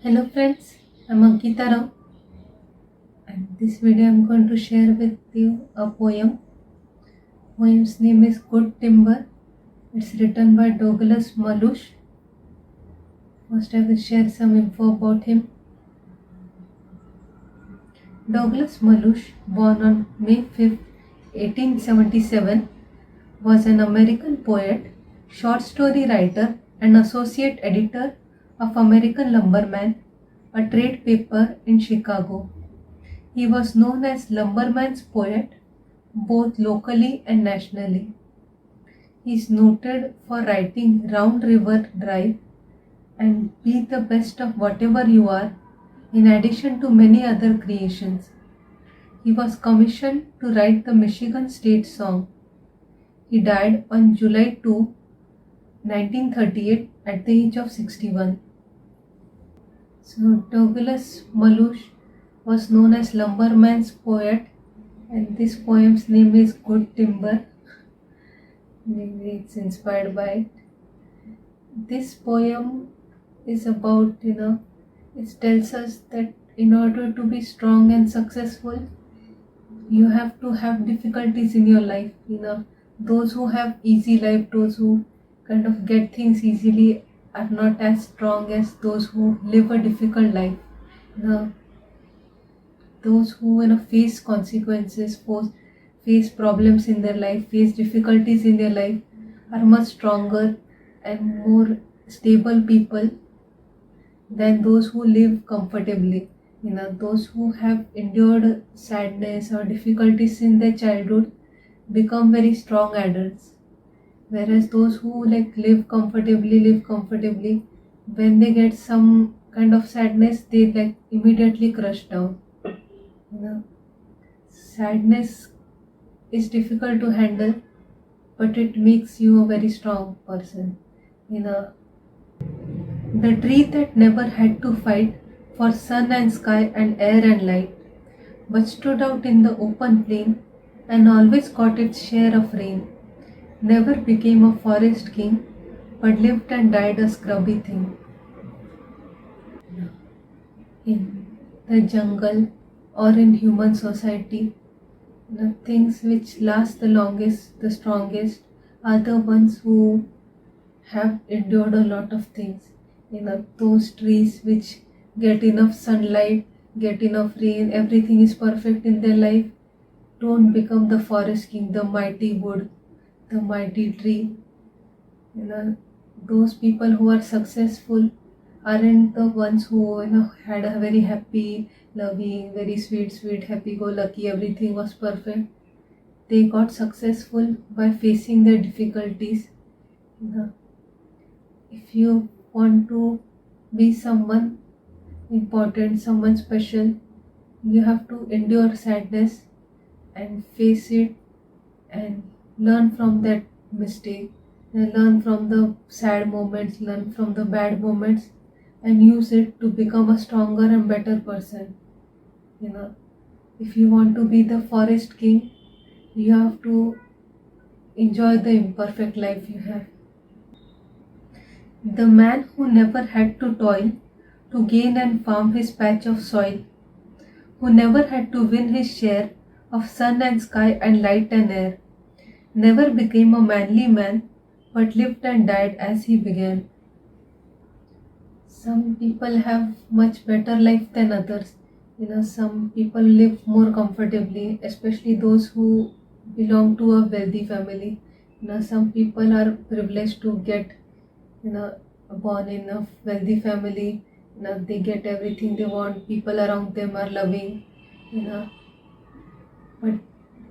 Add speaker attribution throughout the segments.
Speaker 1: Hello friends, I'm Ankita Rao and this video I'm going to share with you a poem. Poem's name is Good Timber. It's written by Douglas Malush. First I will share some info about him. Douglas Malush, born on May 5, 1877, was an American poet, short story writer and associate editor of American Lumberman, a trade paper in Chicago. He was known as Lumberman's poet both locally and nationally. He is noted for writing Round River Drive and Be the Best of Whatever You Are, in addition to many other creations. He was commissioned to write the Michigan State Song. He died on July 2, 1938, at the age of 61. So, Douglas Malush was known as Lumberman's poet, and this poem's name is Good Timber. Maybe it's inspired by it. This poem is about, it tells us that in order to be strong and successful, you have to have difficulties in your life. Those who have easy life, those who kind of get things easily, are not as strong as those who live a difficult life. You know, those who face consequences, face problems in their life, face difficulties in their life, are much stronger and more stable people than those who live comfortably. Those who have endured sadness or difficulties in their childhood become very strong adults, whereas those who live comfortably, when they get some kind of sadness, they immediately crush down. you know Sadness is difficult to handle, but it makes you a very strong person. You know, the tree that never had to fight for sun and sky and air and light, but stood out in the open plain and always got its share of rain, never became a forest king, but lived and died a scrubby thing. In the jungle or in human society, the things which last the longest, the strongest, are the ones who have endured a lot of things. Those trees which get enough sunlight, get enough rain, everything is perfect in their life, don't become the forest king, the mighty wood, the mighty tree. You know, those people who are successful aren't the ones who had a very happy, loving, very sweet, happy-go-lucky, everything was perfect. They got successful by facing their difficulties. You know, if you want to be someone important, someone special, you have to endure sadness and face it and learn from that mistake, and learn from the sad moments, learn from the bad moments, and use it to become a stronger and better person. You know, if you want to be the forest king, you have to enjoy the imperfect life you have. The man who never had to toil to gain and farm his patch of soil, who never had to win his share of sun and sky and light and air, never became a manly man, but lived and died as he began. Some people have much better life than others. Some people live more comfortably, especially those who belong to a wealthy family. Some people are privileged to get, you know, born in a wealthy family. They get everything they want. People around them are loving. You know, but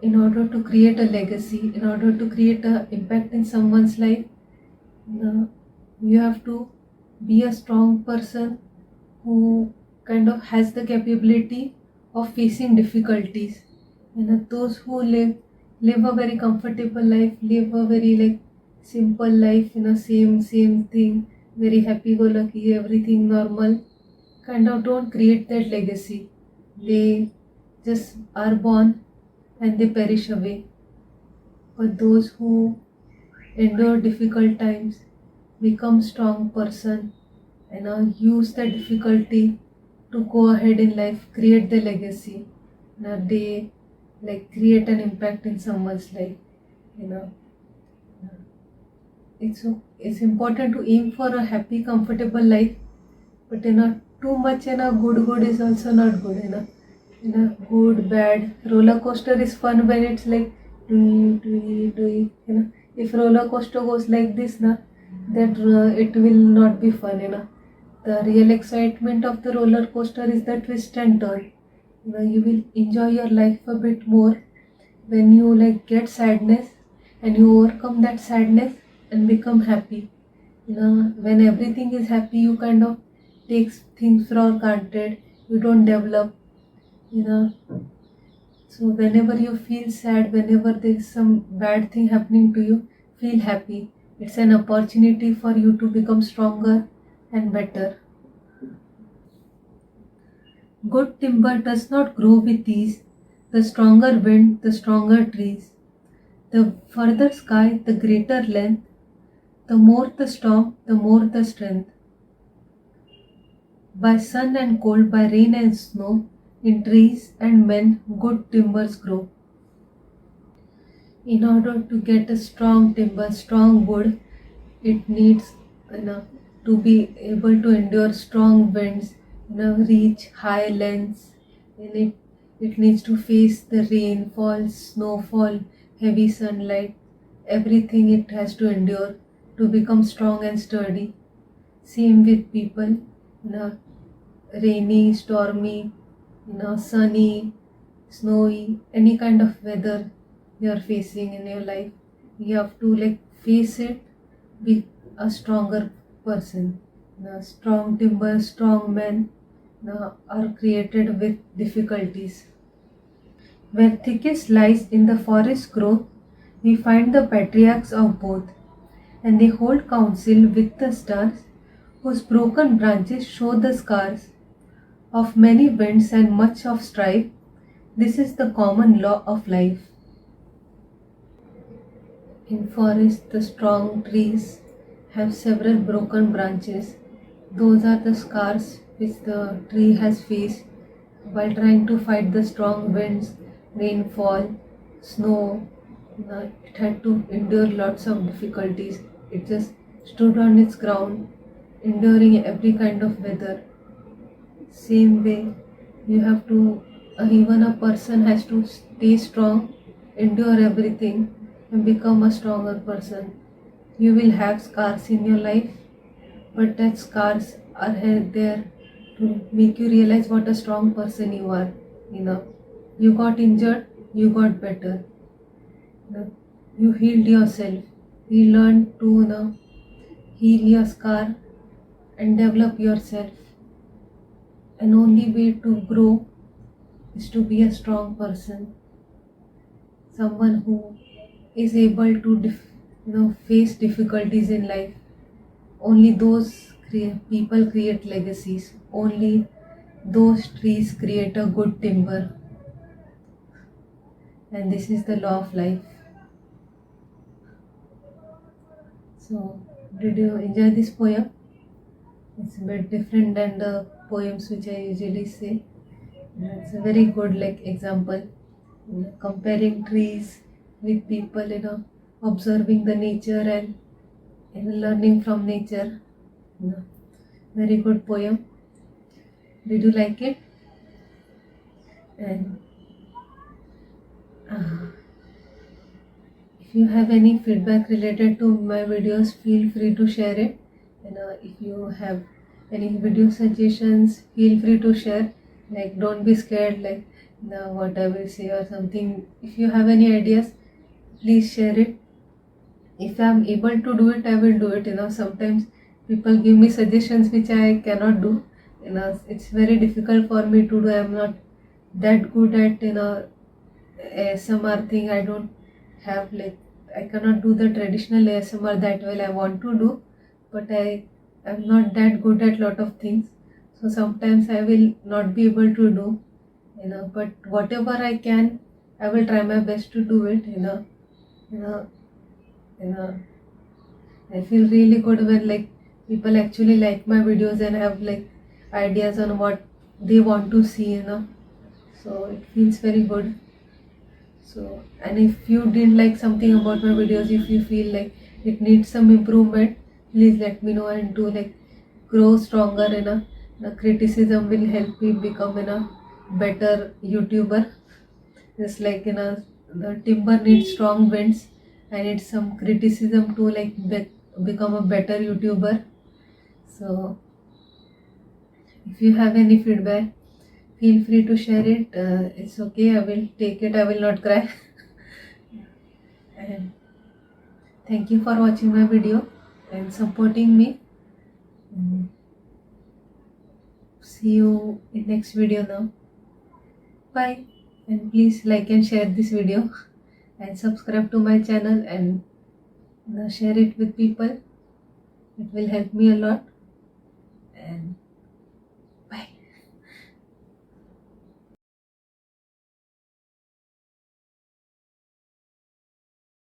Speaker 1: in order to create a legacy, in order to create an impact in someone's life, you have to be a strong person who kind of has the capability of facing difficulties. Those who live a very comfortable life, live a very simple life, same thing, very happy go lucky, everything normal, kind of don't create that legacy. They just are born and they perish away. But those who endure difficult times, become strong person, use the difficulty to go ahead in life, create the legacy. They like create an impact in someone's life. You know, it's important to aim for a happy, comfortable life, but too much good is also not good. Good bad roller coaster is fun when it's like do. If roller coaster goes like this, that it will not be fun. The real excitement of the roller coaster is the twist and turn. You will enjoy your life a bit more when you like get sadness and you overcome that sadness and become happy. When everything is happy, you kind of take things for granted. You don't develop. you know so whenever you feel sad, whenever there's some bad thing happening to you, feel happy. It's an opportunity for you to become stronger and better. Good timber does not grow with ease. The stronger wind, the stronger trees. The further sky, the greater length. The more the storm, the more the strength. By sun and cold, by rain and snow, in trees and men, good timbers grow. In order to get a strong timber, strong wood, it needs to be able to endure strong winds, reach high lengths, and it needs to face the rainfall, snowfall, heavy sunlight, everything it has to endure to become strong and sturdy. Same with people, rainy, stormy, sunny, snowy, any kind of weather you're facing in your life, you have to like face it, be a stronger person. Strong timber, strong men are created with difficulties. Where thickest lies in the forest growth, we find the patriarchs of both, and they hold counsel with the stars, whose broken branches show the scars of many winds and much of strife. This is the common law of life. In forest, the strong trees have several broken branches. Those are the scars which the tree has faced while trying to fight the strong winds, rainfall, snow. It had to endure lots of difficulties. It just stood on its ground, enduring every kind of weather. Same way, you have to, even a person has to stay strong, endure everything, and become a stronger person. You will have scars in your life, but that scars are there to make you realize what a strong person you are. You got injured, you got better. You healed yourself. You learned to heal your scar and develop yourself. And only way to grow is to be a strong person, someone who is able to face difficulties in life. Only those people create legacies. Only those trees create a good timber. And this is the law of life. So, did you enjoy this poem? It's a bit different than the poems which I usually say. It's a very good example, comparing trees with people, observing the nature and learning from nature. Very good poem. Did you like it? And if you have any feedback related to my videos, feel free to share it. If you have any video suggestions, feel free to share. Don't be scared what I will say or something. If you have any ideas, please share it. If I'm able to do it, I will do it. Sometimes people give me suggestions which I cannot do. It's very difficult for me to do. I'm not that good at ASMR thing. I don't have I cannot do the traditional ASMR that well. I want to do, but I am not that good at lot of things. So sometimes I will not be able to do. But whatever I can, I will try my best to do it. I feel really good when people actually like my videos and have like ideas on what they want to see, so it feels very good. So, and if you didn't like something about my videos, if you feel like it needs some improvement, please let me know, and to like grow stronger, the criticism will help me become better YouTuber. Just like the timber needs strong winds, I need some criticism to like become a better YouTuber. So if you have any feedback, feel free to share it. It's okay, I will take it, I will not cry. And thank you for watching my video and supporting me. See you in next video now. Bye. And please like and share this video and subscribe to my channel, and share it with people. It will help me a lot. And